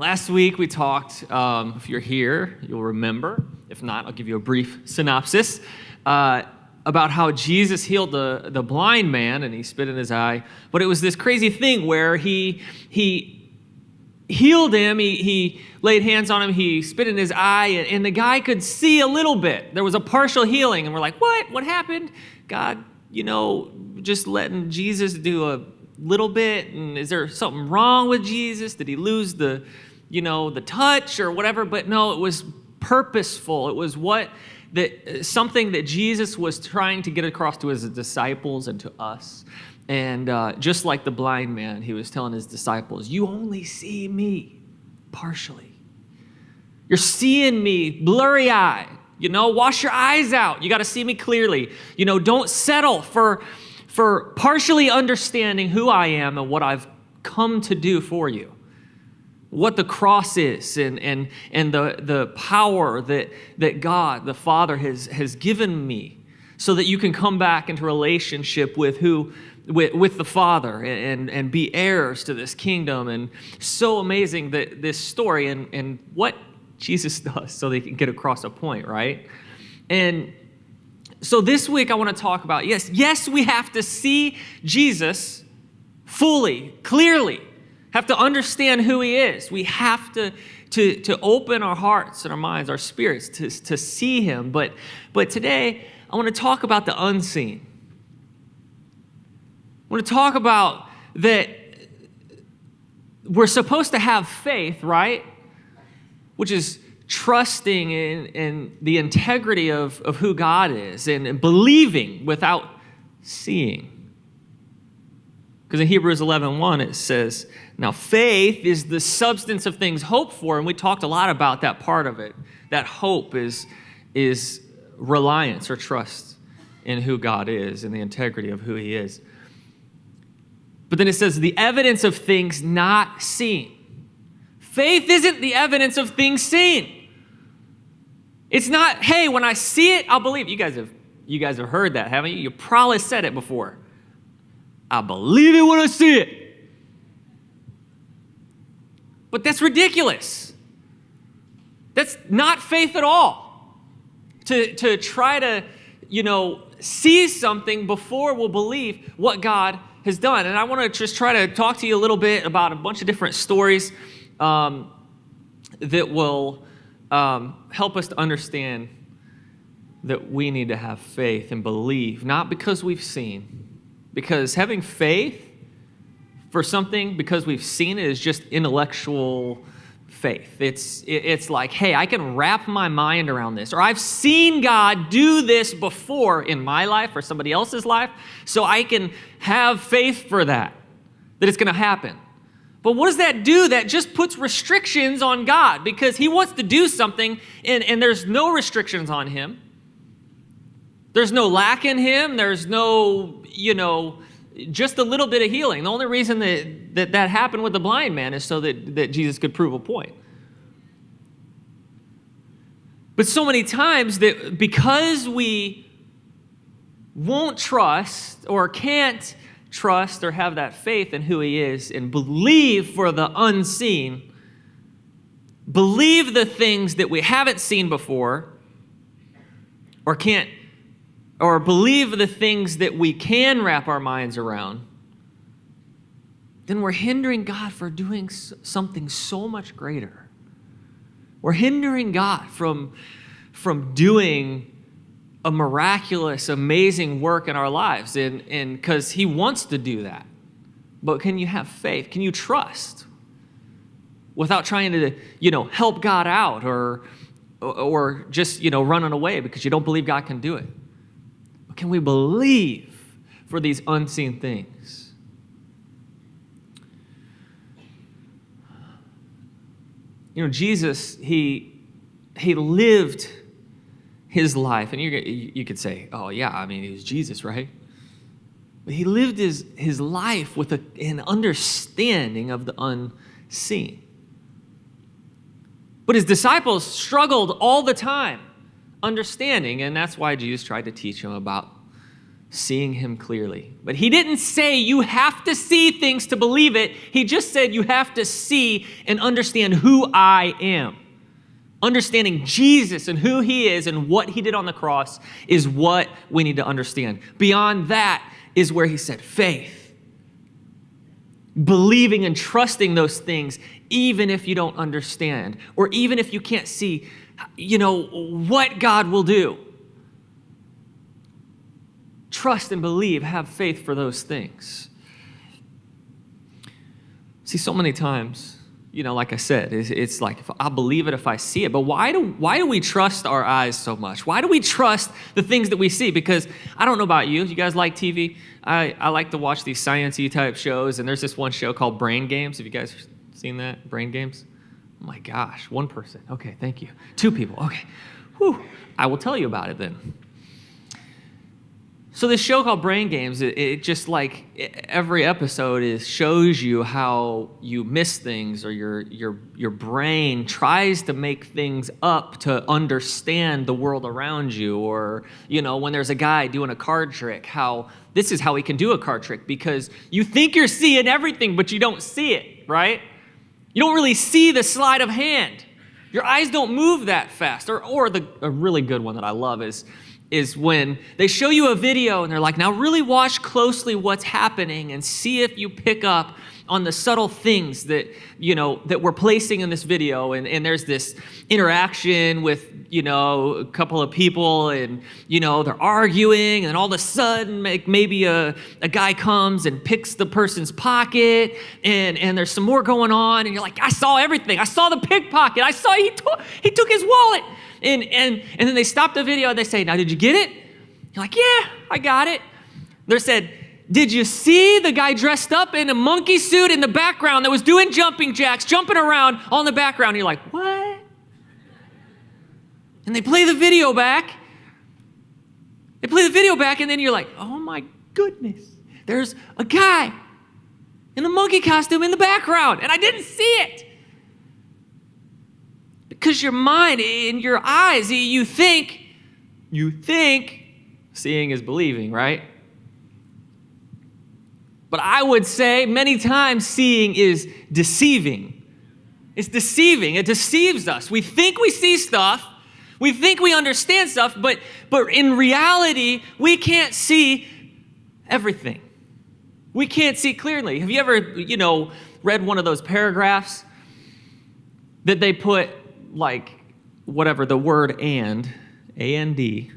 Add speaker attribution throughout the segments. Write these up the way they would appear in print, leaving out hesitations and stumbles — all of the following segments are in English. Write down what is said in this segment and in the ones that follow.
Speaker 1: Last week we talked, if you're here, you'll remember. If not, I'll give you a brief synopsis about how Jesus healed the blind man and he spit in his eye. But it was this crazy thing where he healed him, he laid hands on him, he spit in his eye, and the guy could see a little bit. There was a partial healing, and we're like, what? What happened? God, just letting Jesus do a little bit, and is there something wrong with Jesus? Did he lose the touch or whatever? But no, it was purposeful. It was something that Jesus was trying to get across to his disciples and to us. And just like the blind man, he was telling his disciples, you only see me partially. You're seeing me blurry-eyed. Wash your eyes out. You got to see me clearly. Don't settle for partially understanding who I am and what I've come to do for you. What the cross is and the power that God, the Father, has given me so that you can come back into relationship with the Father and be heirs to this kingdom. And so amazing that this story and what Jesus does so they can get across a point, right? And so this week I want to talk about, yes, we have to see Jesus fully, clearly. Have to understand who he is. We have to open our hearts and our minds, our spirits to see him. But today, I want to talk about the unseen. I want to talk about that we're supposed to have faith, right? Which is trusting in the integrity of who God is and believing without seeing. Because in Hebrews 11:1 it says, now faith is the substance of things hoped for, and we talked a lot about that part of it. That hope is reliance or trust in who God is and the integrity of who he is. But then it says the evidence of things not seen. Faith isn't the evidence of things seen. It's not, hey, when I see it, I'll believe. You guys have heard that, haven't you? You probably said it before. I believe it when I see it. But that's ridiculous. That's not faith at all. To try to, see something before we'll believe what God has done. And I want to just try to talk to you a little bit about a bunch of different stories that will help us to understand that we need to have faith and believe, not because we've seen. Because having faith for something because we've seen it is just intellectual faith. It's like, hey, I can wrap my mind around this. Or I've seen God do this before in my life or somebody else's life, so I can have faith for that it's going to happen. But what does that do? That just puts restrictions on God because he wants to do something and there's no restrictions on him. There's no lack in him. There's no, just a little bit of healing. The only reason that happened with the blind man is so that Jesus could prove a point. But so many times that because we won't trust or can't trust or have that faith in who he is and believe for the unseen, believe the things that we haven't seen before or can't, or believe the things that we can wrap our minds around, then we're hindering God for doing something so much greater. We're hindering God from doing a miraculous, amazing work in our lives, and because he wants to do that. But can you have faith? Can you trust without trying to, help God out or just, running away because you don't believe God can do it? Can we believe for these unseen things? Jesus, he lived his life, and you could say, oh yeah, he was Jesus, right? But he lived his life with an understanding of the unseen. But his disciples struggled all the time understanding, and that's why Jesus tried to teach him about seeing him clearly. But he didn't say you have to see things to believe it. He just said you have to see and understand who I am. Understanding Jesus and who he is and what he did on the cross is what we need to understand. Beyond that is where he said faith. Believing and trusting those things even if you don't understand or even if you can't see, what God will do. Trust and believe, have faith for those things. See, so many times, like I said, it's like I believe it if I see it. But why do we trust our eyes so much? Why do we trust the things that we see? Because I don't know about you. You guys like TV? I like to watch these science-y type shows. And there's this one show called Brain Games. Have you guys seen that? Brain Games? Oh my gosh, one person. Okay, thank you. Two people. Okay. Whew. I will tell you about it then. So this show called Brain Games, it just like every episode shows you how you miss things or your brain tries to make things up to understand the world around you. Or, when there's a guy doing a card trick, how this is how he can do a card trick because you think you're seeing everything, but you don't see it, right? You don't really see the sleight of hand. Your eyes don't move that fast. Or a really good one that I love is when they show you a video and they're like, now really watch closely what's happening and see if you pick up on the subtle things that, that we're placing in this video. And there's this interaction with, a couple of people and, they're arguing and all of a sudden maybe a guy comes and picks the person's pocket and there's some more going on. And you're like, I saw everything. I saw the pickpocket. I saw he took his wallet. And then they stop the video and they say, now, did you get it? You're like, yeah, I got it. They said, did you see the guy dressed up in a monkey suit in the background that was doing jumping jacks, jumping around all in the background? And you're like, what? And they play the video back. And then you're like, oh my goodness. There's a guy in a monkey costume in the background, and I didn't see it. Because your mind and your eyes, you think seeing is believing, right? But I would say many times seeing is deceiving. It's deceiving. It deceives us. We think we see stuff. We think we understand stuff, but in reality, we can't see everything. We can't see clearly. Have you ever, read one of those paragraphs that they put like whatever, the word and, A-N-D,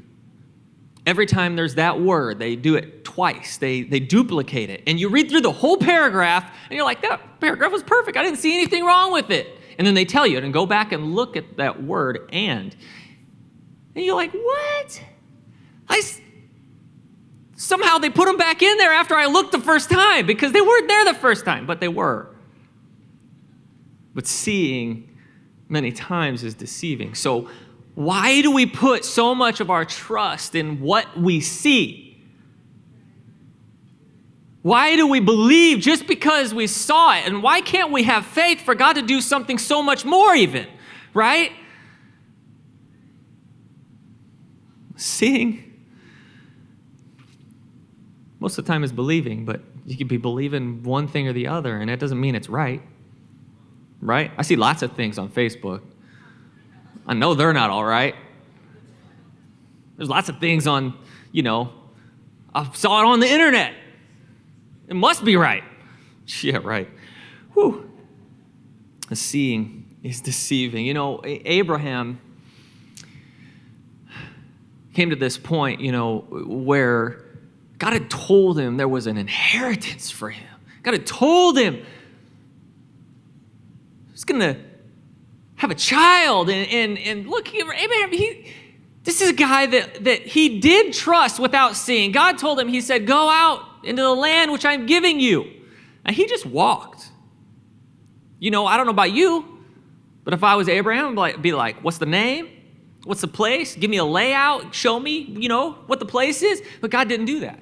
Speaker 1: every time there's that word, they do it twice. They duplicate it. And you read through the whole paragraph, and you're like, that paragraph was perfect. I didn't see anything wrong with it. And then they tell you, and go back and look at that word and you're like, what? Somehow they put them back in there after I looked the first time because they weren't there the first time, but they were. But seeing many times is deceiving. So why do we put so much of our trust in what we see? Why do we believe just because we saw it? And why can't we have faith for God to do something so much more even, right? Seeing, most of the time is believing, but you could be believing one thing or the other, and that doesn't mean it's right. Right? I see lots of things on Facebook. I know they're not all right. There's lots of things on, I saw it on the internet. It must be right. Yeah, right. Whew. Seeing is deceiving. Abraham came to this point, where God had told him there was an inheritance for him. God had told him he's going to have a child. And look, Abraham, this is a guy that he did trust without seeing. God told him, he said, go out into the land which I'm giving you. And he just walked. I don't know about you, but if I was Abraham, I'd be like, what's the name? What's the place? Give me a layout. Show me, what the place is. But God didn't do that.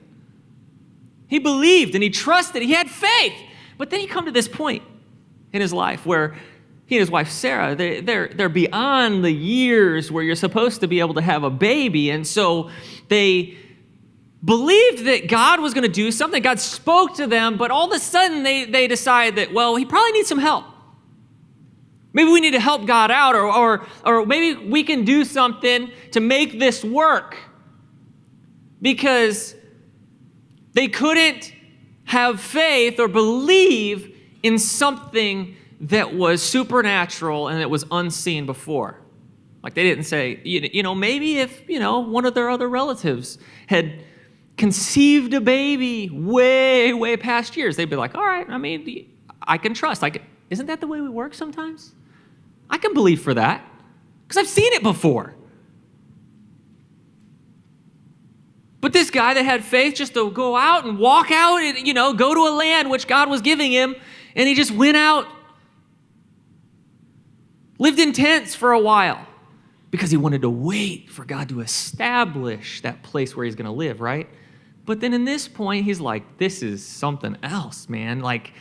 Speaker 1: He believed and he trusted. He had faith. But then he come to this point in his life where he and his wife Sarah, they're beyond the years where you're supposed to be able to have a baby. And so they believed that God was going to do something. God spoke to them, but all of a sudden they decide that, well, he probably needs some help. Maybe we need to help God out, or maybe we can do something to make this work, because they couldn't have faith or believe in something that was supernatural and that was unseen before. Like they didn't say, maybe if, one of their other relatives had conceived a baby way, way past years, they'd be like, all right, I can trust. Isn't that the way we work sometimes? I can believe for that because I've seen it before. But this guy that had faith just to go out and walk out and, go to a land which God was giving him, and he just went out, lived in tents for a while because he wanted to wait for God to establish that place where he's going to live, right? But then in this point, he's like, this is something else, man. Like,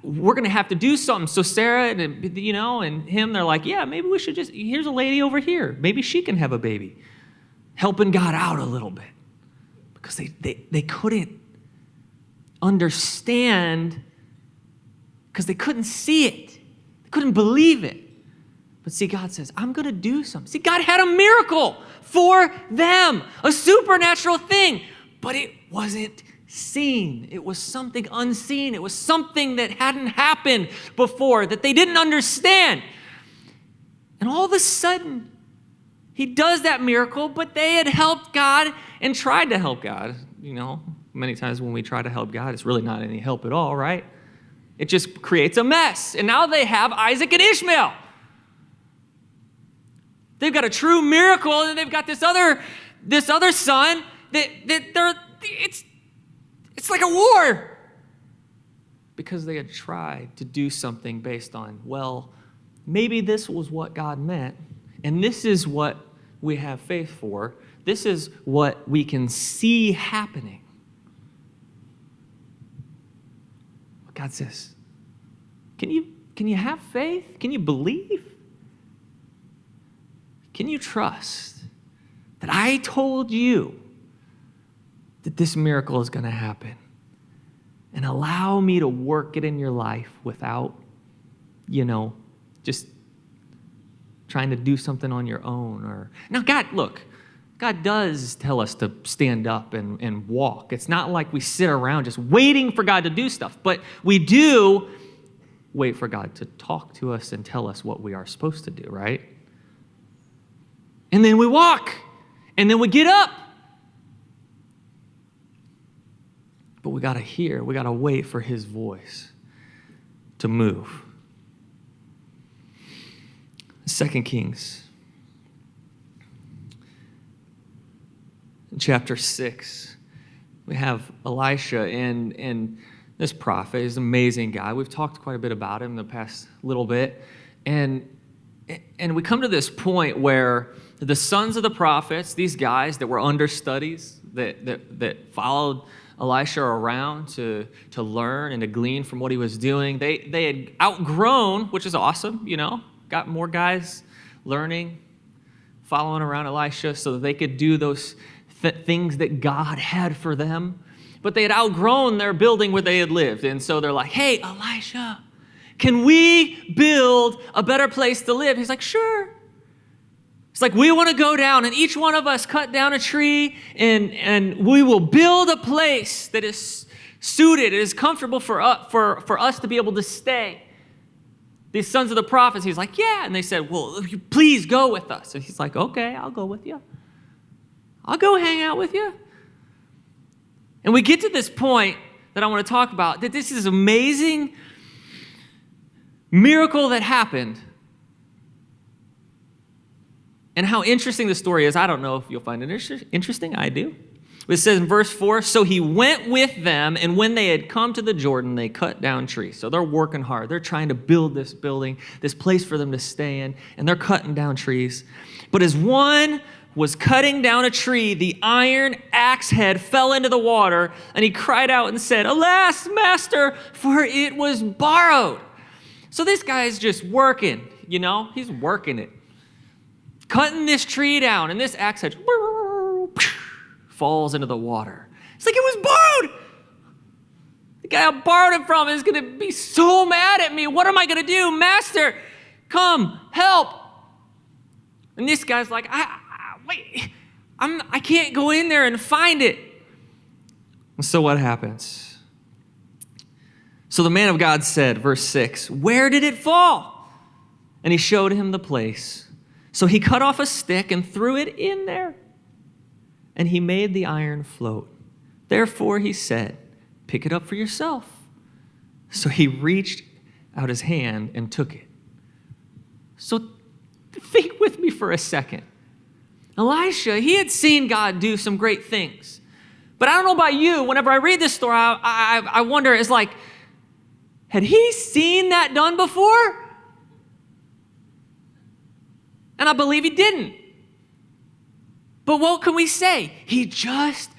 Speaker 1: we're going to have to do something. So Sarah and him, they're like, yeah, maybe we should here's a lady over here. Maybe she can have a baby. Helping God out a little bit. Because they couldn't understand, because they couldn't see it. They couldn't believe it. But see, God says, I'm going to do something. See, God had a miracle for them, a supernatural thing, but it wasn't seen. It was something unseen. It was something that hadn't happened before, that they didn't understand. And all of a sudden, he does that miracle, but they had helped God and tried to help God. Many times when we try to help God, it's really not any help at all, right? It just creates a mess. And now they have Isaac and Ishmael. They've got a true miracle, and they've got this other son it's like a war. Because they had tried to do something based on, well, maybe this was what God meant, and this is what we have faith for. This is what we can see happening. But God says, can you have faith? Can you believe? Can you trust that I told you that this miracle is going to happen? And allow me to work it in your life without, just trying to do something on your own. Now, God does tell us to stand up and walk. It's not like we sit around just waiting for God to do stuff, but we do wait for God to talk to us and tell us what we are supposed to do, right? And then we walk, and then we get up. But we got to wait for his voice to move. 2 Kings chapter 6, we have Elisha, and this prophet is an amazing guy. We've talked quite a bit about him in the past little bit. And we come to this point where the sons of the prophets, these guys that were understudies, that followed Elisha around to learn and to glean from what he was doing, they had outgrown, which is awesome, got more guys learning, following around Elisha so that they could do those things that God had for them. But they had outgrown their building where they had lived. And so they're like, hey, Elisha, can we build a better place to live? He's like, sure. It's like, we want to go down and each one of us cut down a tree and we will build a place that is suited, is comfortable for us to be able to stay. These sons of the prophets, he's like, yeah. And they said, well, please go with us. And he's like, okay, I'll go with you. I'll go hang out with you. And we get to this point that I want to talk about, that this is amazing miracle that happened. And how interesting the story is, I don't know if you'll find it interesting. I do. It says in verse 4, so he went with them, and when they had come to the Jordan, they cut down trees. So they're working hard. They're trying to build this building, this place for them to stay in, and they're cutting down trees. But as one was cutting down a tree, the iron axe head fell into the water, and he cried out and said, alas, master, for it was borrowed. So this guy's just working, he's working it. Cutting this tree down, and this axe head falls into the water. It's like, it was borrowed. The guy I borrowed it from is going to be so mad at me. What am I going to do? Master, come, help. And this guy's like, wait, I can't go in there and find it. And so what happens? So the man of God said, verse 6, where did it fall? And he showed him the place. So he cut off a stick and threw it in there. And he made the iron float. Therefore he said, pick it up for yourself. So he reached out his hand and took it. So think with me for a second. Elisha, he had seen God do some great things. But I don't know about you, whenever I read this story, I wonder, it's like, had he seen that done before? And I believe he didn't. But what can we say? He just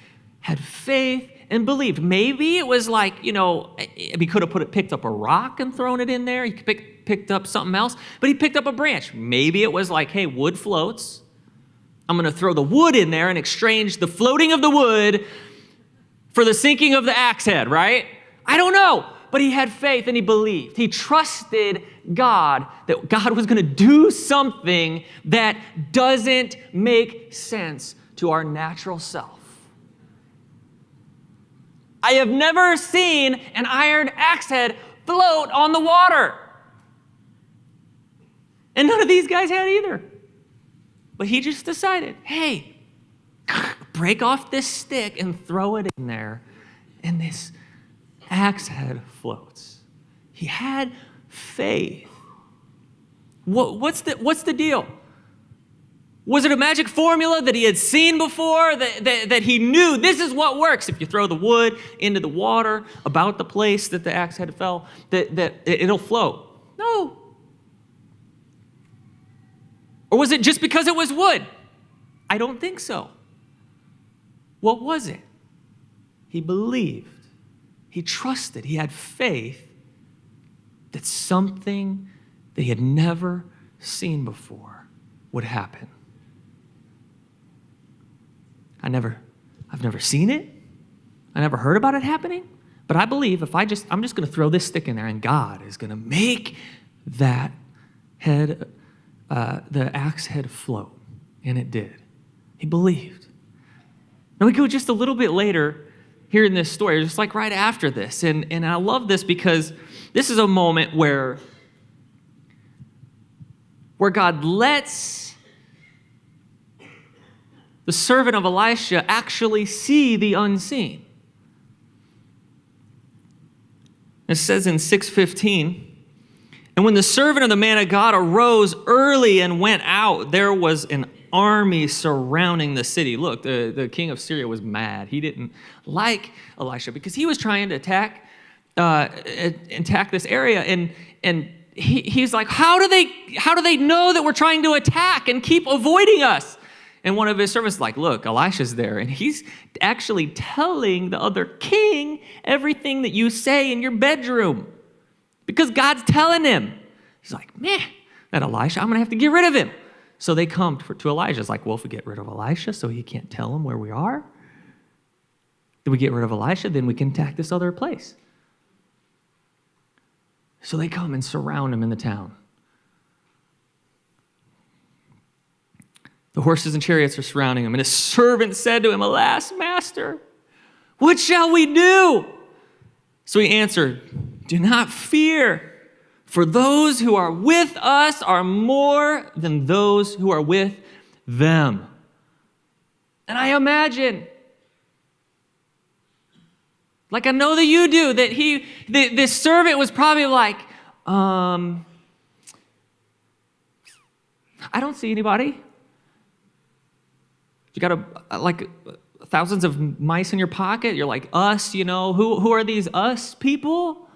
Speaker 1: had faith and believed. Maybe it was like, he could have picked up a rock and thrown it in there. He picked up something else, but he picked up a branch. Maybe it was like, hey, wood floats. I'm going to throw the wood in there and exchange the floating of the wood for the sinking of the axe head, right? I don't know. But he had faith and he believed. He trusted God that God was going to do something that doesn't make sense to our natural self. I have never seen an iron axe head float on the water. And none of these guys had either. But he just decided, hey, break off this stick and throw it in there. And this axe head floats. He had faith. What's the deal? Was it a magic formula that he had seen before, that he knew this is what works? If you throw the wood into the water about the place that the axe head fell, that it'll float? No. Or was it just because it was wood? I don't think so. What was it? He believed. He trusted. He had faith that something that he had never seen before would happen. I've never seen it. I never heard about it happening. But I believe if I'm just going to throw this stick in there and God is going to make that head, the axe head float. And it did. He believed. Now we go just a little bit later here in this story, just like right after this. And I love this because this is a moment where God lets the servant of Elisha actually see the unseen. It says in 6:15, and when the servant of the man of God arose early and went out, there was an army surrounding the city. Look, the king of Syria was mad. He didn't like Elisha because he was trying to attack this area. And he's like, how do they know that we're trying to attack and keep avoiding us? And one of his servants is like, look, Elisha's there. And he's actually telling the other king everything that you say in your bedroom. Because God's telling him. He's like, man, that Elisha, I'm going to have to get rid of him. So they come to Elijah. It's like, well, if we get rid of Elisha so he can't tell him where we are, then we get rid of Elisha, then we can attack this other place. So they come and surround him in the town. The horses and chariots are surrounding him. And his servant said to him, alas, master, what shall we do? So he answered, do not fear, for those who are with us are more than those who are with them. And I imagine, like I know that you do, that this servant was probably like, I don't see anybody. You got like thousands of mice in your pocket. You're like, us, who are these us people?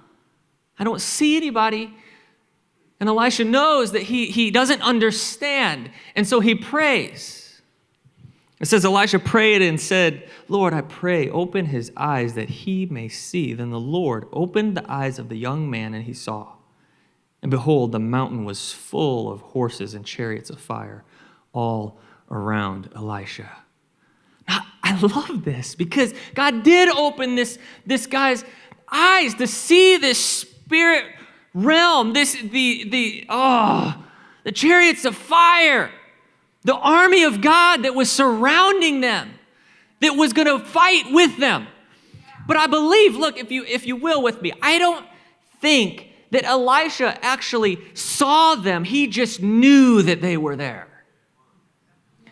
Speaker 1: I don't see anybody. And Elisha knows that he doesn't understand. And so he prays. It says, Elisha prayed and said, Lord, I pray, open his eyes that he may see. Then the Lord opened the eyes of the young man and he saw. And behold, the mountain was full of horses and chariots of fire all around Elisha. Now, I love this because God did open this guy's eyes to see this spirit realm, the chariots of fire, the army of God that was surrounding them, that was going to fight with them. But I believe, look, if you will with me, I don't think that Elisha actually saw them. He just knew that they were there.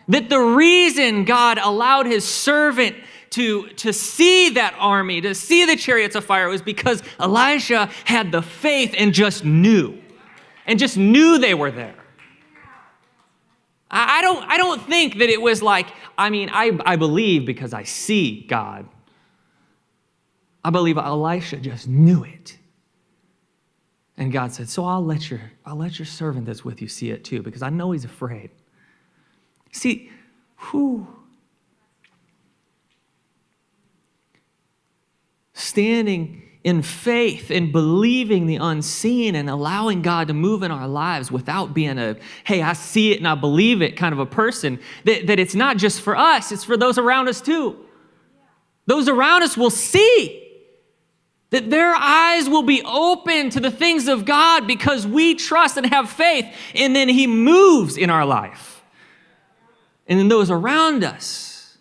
Speaker 1: That the reason God allowed his servant to see that army, to see the chariots of fire, was because Elisha had the faith and just knew they were there. I don't think that it was like, I believe because I see God. I believe Elisha just knew it. And God said, so I'll let your servant that's with you see it too, because I know he's afraid. See, standing in faith and believing the unseen and allowing God to move in our lives without being a, hey, I see it and I believe it kind of a person, that it's not just for us, it's for those around us too. Those around us will see. That their eyes will be open to the things of God because we trust and have faith, and then he moves in our life. And then those around us,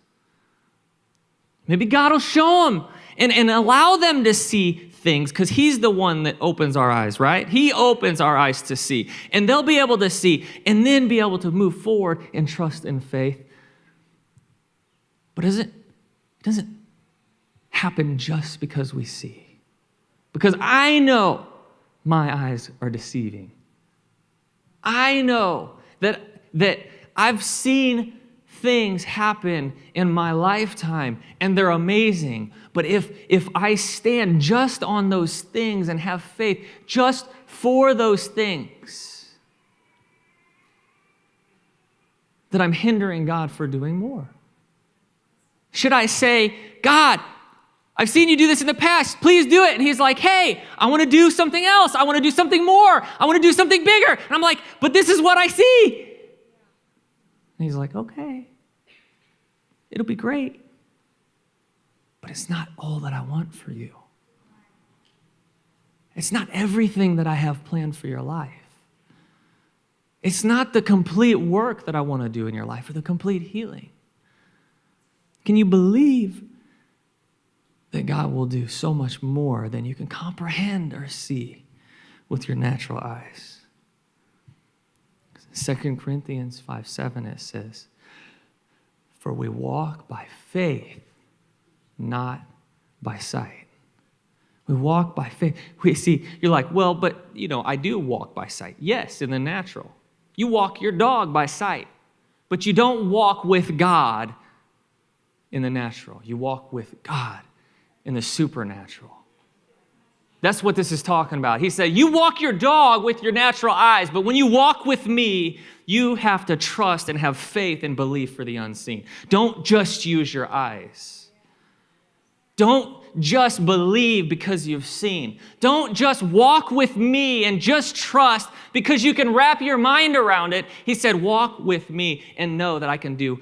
Speaker 1: maybe God will show them and allow them to see things because he's the one that opens our eyes, right? He opens our eyes to see. And they'll be able to see and then be able to move forward in trust and faith. But it doesn't happen just because we see. Because I know my eyes are deceiving. I know that I've seen things happen in my lifetime and they're amazing. But if I stand just on those things and have faith just for those things, that I'm hindering God for doing more. Should I say, God, I've seen you do this in the past. Please do it. And he's like, hey, I want to do something else. I want to do something more. I want to do something bigger. And I'm like, but this is what I see. And he's like, okay, it'll be great. But it's not all that I want for you. It's not everything that I have planned for your life. It's not the complete work that I want to do in your life or the complete healing. Can you believe that God will do so much more than you can comprehend or see with your natural eyes? 2 Corinthians 5:7, it says, for we walk by faith, not by sight. We walk by faith. You're like, well, but I do walk by sight. Yes, in the natural. You walk your dog by sight, but you don't walk with God in the natural. You walk with God in the supernatural. That's what this is talking about. He said, you walk your dog with your natural eyes, but when you walk with me, you have to trust and have faith and belief for the unseen. Don't just use your eyes. Don't just believe because you've seen. Don't just walk with me and just trust because you can wrap your mind around it. He said, walk with me and know that I can do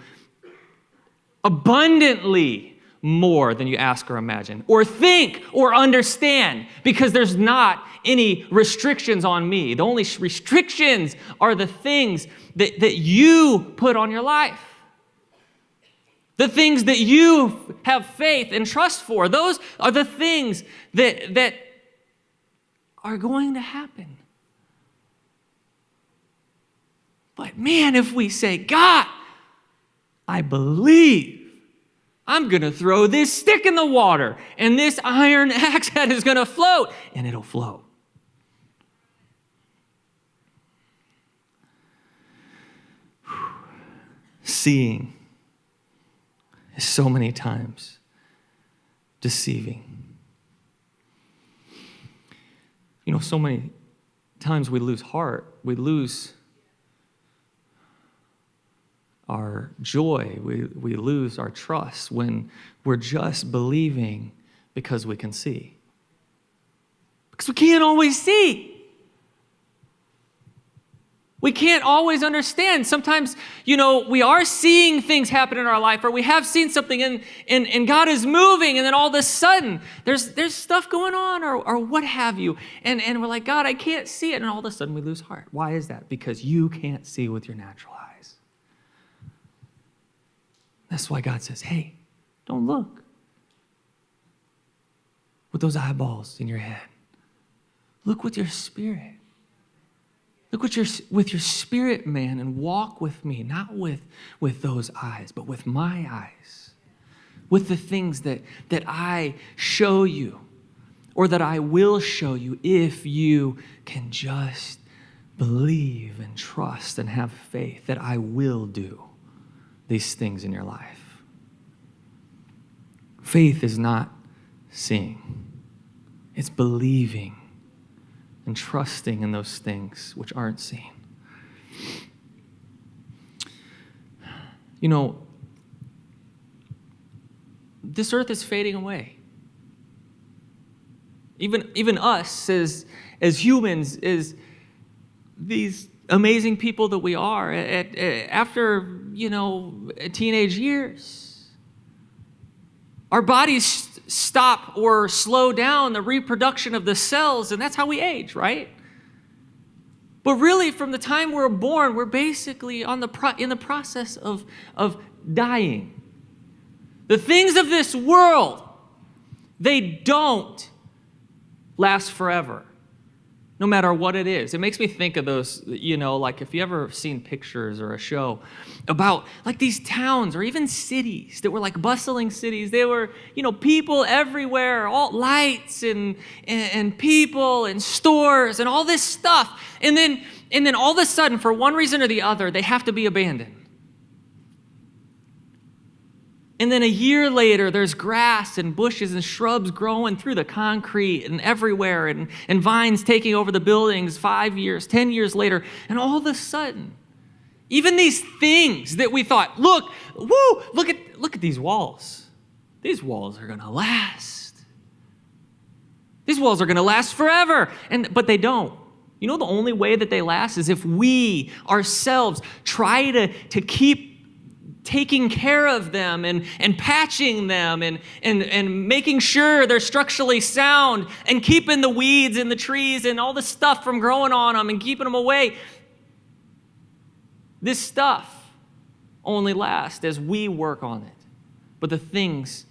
Speaker 1: abundantly more than you ask or imagine, or think or understand, because there's not any restrictions on me. The only restrictions are the things that you put on your life. The things that you have faith and trust for. Those are the things that are going to happen. But man, if we say, God, I believe, I'm going to throw this stick in the water, and this iron axe head is going to float, and it'll float. Seeing is so many times deceiving. So many times we lose heart, we lose our joy, we lose our trust when we're just believing because we can see. Because we can't always see. We can't always understand. Sometimes, we are seeing things happen in our life, or we have seen something and God is moving, and then all of a sudden there's stuff going on or what have you. And we're like, God, I can't see it. And all of a sudden we lose heart. Why is that? Because you can't see with your natural eyes. That's why God says, hey, don't look with those eyeballs in your head. Look with your spirit. Look with your spirit, man, and walk with me, not with those eyes, but with my eyes, with the things that I show you or that I will show you if you can just believe and trust and have faith that I will do these things in your life. Faith is not seeing. It's believing and trusting in those things which aren't seen. This earth is fading away. Even us as humans, as these amazing people that we are, after teenage years, our bodies stop or slow down the reproduction of the cells, and that's how we age, right? But really, from the time we're born, we're basically in the process of dying. The things of this world, they don't last forever, no matter what it is. It makes me think of those, like if you ever seen pictures or a show about like these towns or even cities that were like bustling cities. They were, people everywhere, all lights and people and stores and all this stuff. And then all of a sudden, for one reason or the other, they have to be abandoned. And then a year later, there's grass and bushes and shrubs growing through the concrete and everywhere, and vines taking over the buildings 5 years, 10 years later. And all of a sudden, even these things that we thought, look at these walls. These walls are going to last. These walls are going to last forever. But they don't. The only way that they last is if we ourselves try to keep taking care of them and patching them and making sure they're structurally sound and keeping the weeds and the trees and all the stuff from growing on them and keeping them away. This stuff only lasts as we work on it. But the things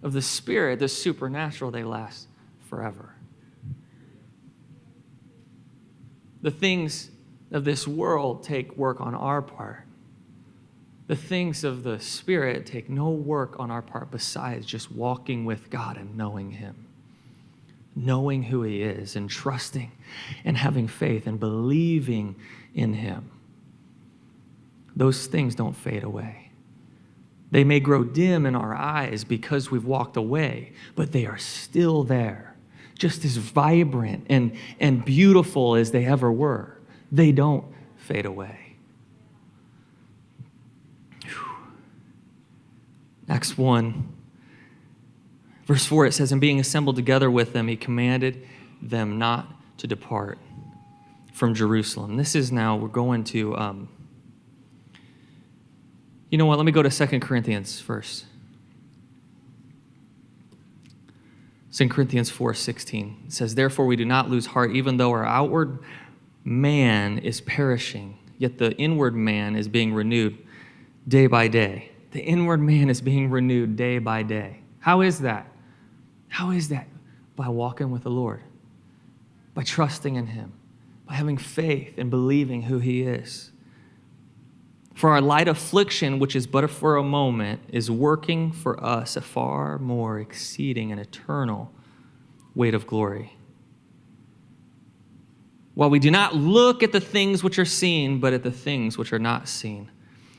Speaker 1: of the Spirit, the supernatural, they last forever. The things of this world take work on our part. The things of the Spirit take no work on our part besides just walking with God and knowing Him, knowing who He is and trusting and having faith and believing in Him. Those things don't fade away. They may grow dim in our eyes because we've walked away, but they are still there, just as vibrant and beautiful as they ever were. They don't fade away. Acts 1, verse 4, it says, and being assembled together with them, he commanded them not to depart from Jerusalem. This is now, we're going to, you know what, let me go to 2 Corinthians first. 2 Corinthians 4:16 says, therefore we do not lose heart, even though our outward man is perishing, yet the inward man is being renewed day by day. The inward man is being renewed day by day. How is that? How is that? By walking with the Lord, by trusting in Him, by having faith and believing who He is. For our light affliction, which is but for a moment, is working for us a far more exceeding and eternal weight of glory. While we do not look at the things which are seen, but at the things which are not seen.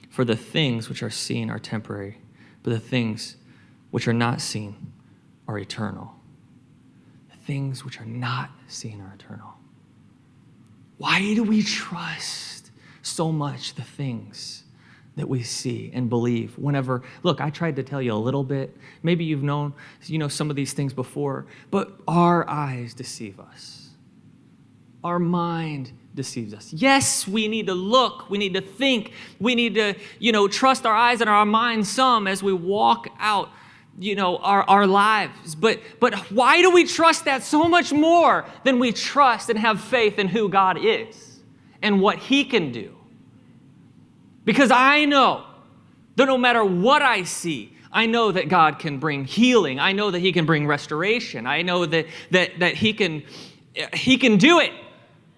Speaker 1: For the things which are seen are temporary, but the things which are not seen are eternal. The things which are not seen are eternal. Why do we trust so much the things that we see and believe whenever, look, I tried to tell you a little bit. Maybe you've known, some of these things before, but our eyes deceive us. Our mind deceives us. Yes, we need to look, we need to think, we need to, trust our eyes and our minds some as we walk out, our lives. But why do we trust that so much more than we trust and have faith in who God is and what he can do? Because I know that no matter what I see, I know that God can bring healing. I know that he can bring restoration. I know that he can do it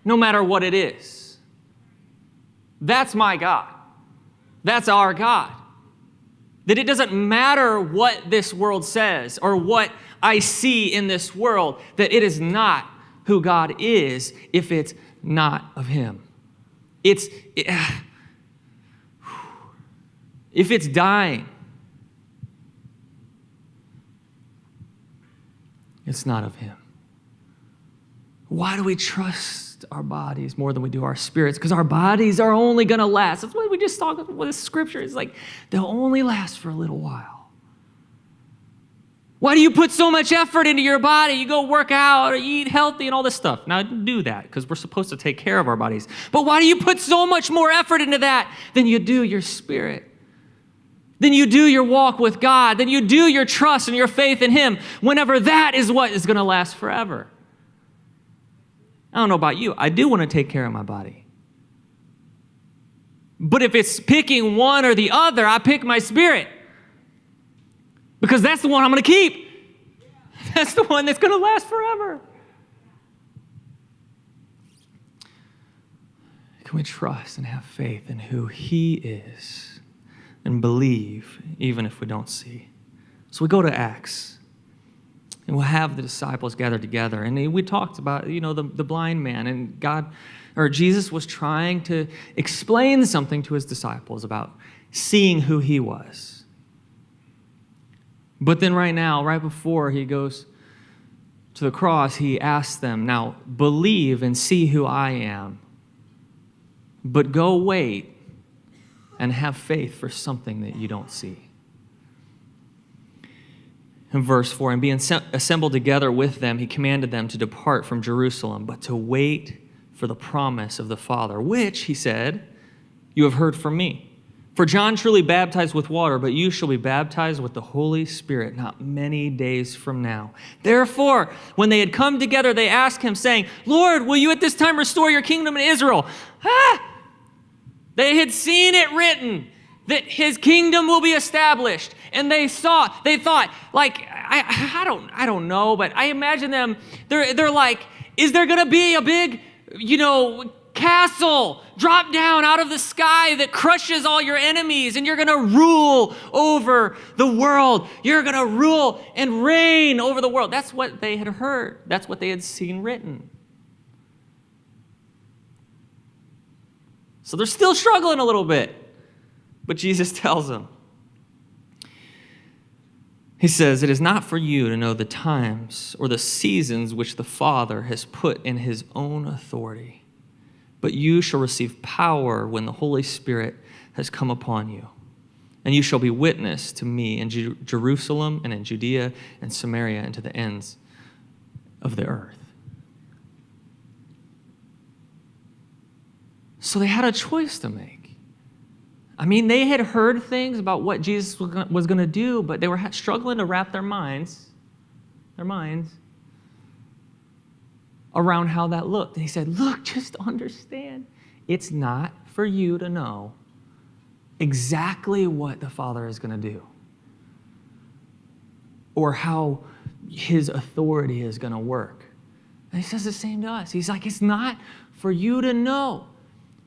Speaker 1: no matter what it is. That's my God. That's our God. That it doesn't matter what this world says or what I see in this world, that it is not who God is if it's not of him. If it's dying, it's not of him. Why do we trust our bodies more than we do our spirits? Because our bodies are only going to last. That's what we just talked about with the scripture. It's like they'll only last for a little while. Why do you put so much effort into your body? You go work out or eat healthy and all this stuff. Now, do that because we're supposed to take care of our bodies. But why do you put so much more effort into that than you do your spirit? Then you do your walk with God. Then you do your trust and your faith in him whenever that is what is going to last forever. I don't know about you. I do want to take care of my body. But if it's picking one or the other, I pick my spirit. Because that's the one I'm going to keep. That's the one that's going to last forever. Can we trust and have faith in who he is and believe even if we don't see? So we go to Acts. And we'll have the disciples gathered together. And we talked about, the blind man. And Jesus was trying to explain something to his disciples about seeing who he was. But then right before he goes to the cross, he asks them, now believe and see who I am. But go wait and have faith for something that you don't see. In verse 4, and being assembled together with them, he commanded them to depart from Jerusalem, but to wait for the promise of the Father, which, he said, you have heard from me. For John truly baptized with water, but you shall be baptized with the Holy Spirit not many days from now. Therefore, when they had come together, they asked him, saying, Lord, will you at this time restore your kingdom in Israel? They had seen it written that his kingdom will be established. And they thought, like, I don't know, but I imagine them, they're like, is there going to be a big, castle drop down out of the sky that crushes all your enemies and you're going to rule over the world. You're going to rule and reign over the world. That's what they had heard. That's what they had seen written. So they're still struggling a little bit. But Jesus tells them, he says, it is not for you to know the times or the seasons which the Father has put in his own authority, but you shall receive power when the Holy Spirit has come upon you. And you shall be witness to me in Jerusalem and in Judea and Samaria and to the ends of the earth. So they had a choice to make. I mean, they had heard things about what Jesus was going to do, but they were struggling to wrap their minds around how that looked. And he said, look, just understand, it's not for you to know exactly what the Father is going to do or how his authority is going to work. And he says the same to us. He's like, it's not for you to know.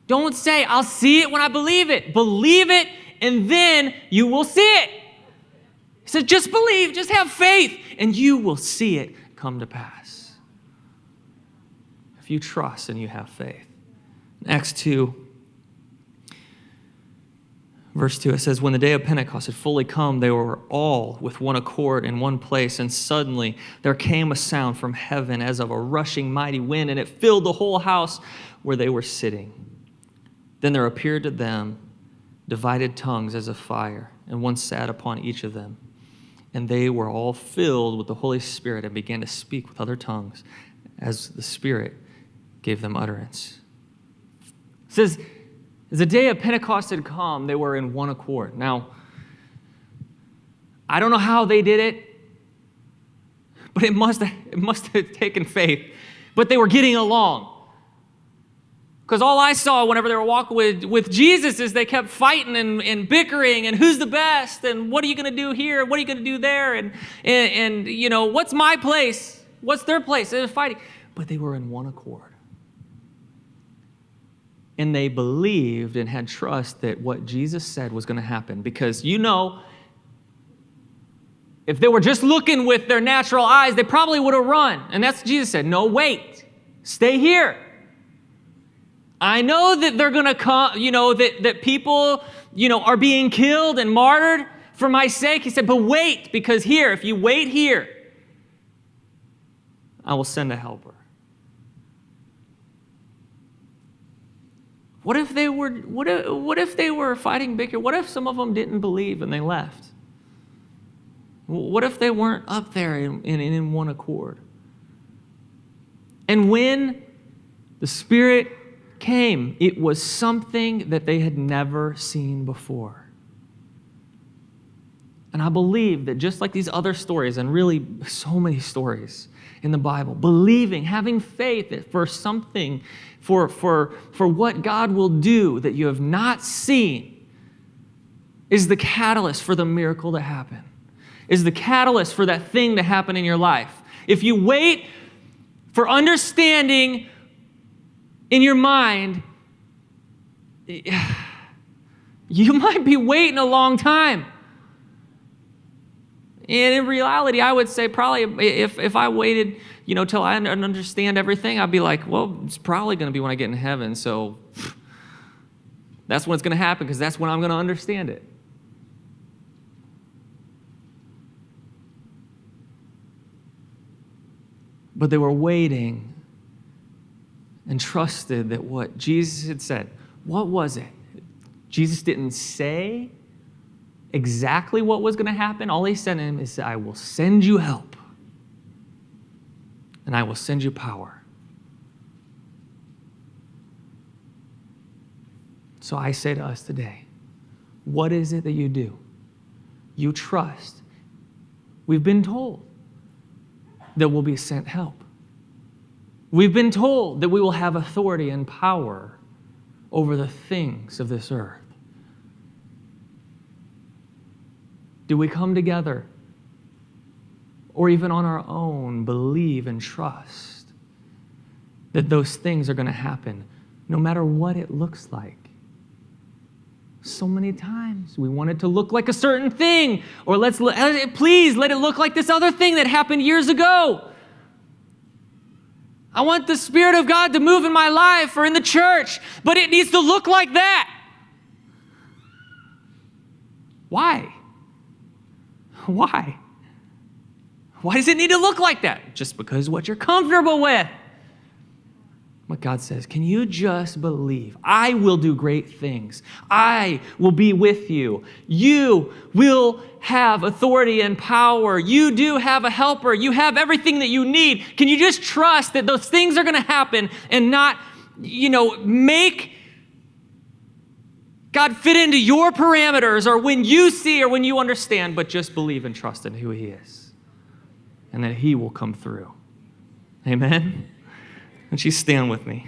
Speaker 1: Don't say, I'll see it when I believe it. Believe it, and then you will see it. He said, just believe, just have faith, and you will see it come to pass. If you trust and you have faith. In Acts 2, verse 2, it says, when the day of Pentecost had fully come, they were all with one accord in one place, and suddenly there came a sound from heaven as of a rushing mighty wind, and it filled the whole house where they were sitting. Then there appeared to them divided tongues as of fire, and one sat upon each of them. And they were all filled with the Holy Spirit and began to speak with other tongues as the Spirit gave them utterance. It says, as the day of Pentecost had come, they were in one accord. Now, I don't know how they did it, but it must have taken faith. But they were getting along. Because all I saw whenever they were walking with Jesus is they kept fighting and bickering and who's the best and what are you going to do here? What are you going to do there? And you know, what's my place? What's their place? They were fighting. But they were in one accord. And they believed and had trust that what Jesus said was going to happen. Because you know, if they were just looking with their natural eyes, they probably would have run. And that's what Jesus said. No, wait. Stay here. I know that they're going to come, you know, that people, you know, are being killed and martyred for my sake. He said, but wait, because here, if you wait here, I will send a helper. What if they were fighting bicker? What if some of them didn't believe and they left? What if they weren't up there in one accord? And when the Spirit came, it was something that they had never seen before. And I believe that just like these other stories, and really so many stories in the Bible, believing, having faith for something, for what God will do that you have not seen, is the catalyst for the miracle to happen, is the catalyst for that thing to happen in your life. If you wait for understanding in your mind, you might be waiting a long time. And in reality, I would say probably if I waited, you know, till I understand everything, I'd be like, well, it's probably going to be when I get in heaven. So that's when it's going to happen because that's when I'm going to understand it. But they were waiting and trusted that what Jesus had said. What was it? Jesus didn't say exactly what was going to happen. All he said to him is, I will send you help. And I will send you power. So I say to us today, what is it that you do? You trust. We've been told that we'll be sent help. We've been told that we will have authority and power over the things of this earth. Do we come together or even on our own believe and trust that those things are going to happen no matter what it looks like? So many times we want it to look like a certain thing, or please let it look like this other thing that happened years ago. I want the Spirit of God to move in my life or in the church, but it needs to look like that. Why? Why? Why does it need to look like that? Just because what you're comfortable with. What God says, can you just believe? I will do great things. I will be with you. You will have authority and power. You do have a helper. You have everything that you need. Can you just trust that those things are going to happen and not, make God fit into your parameters or when you see or when you understand, but just believe and trust in who he is and that he will come through. Amen? And you stand with me.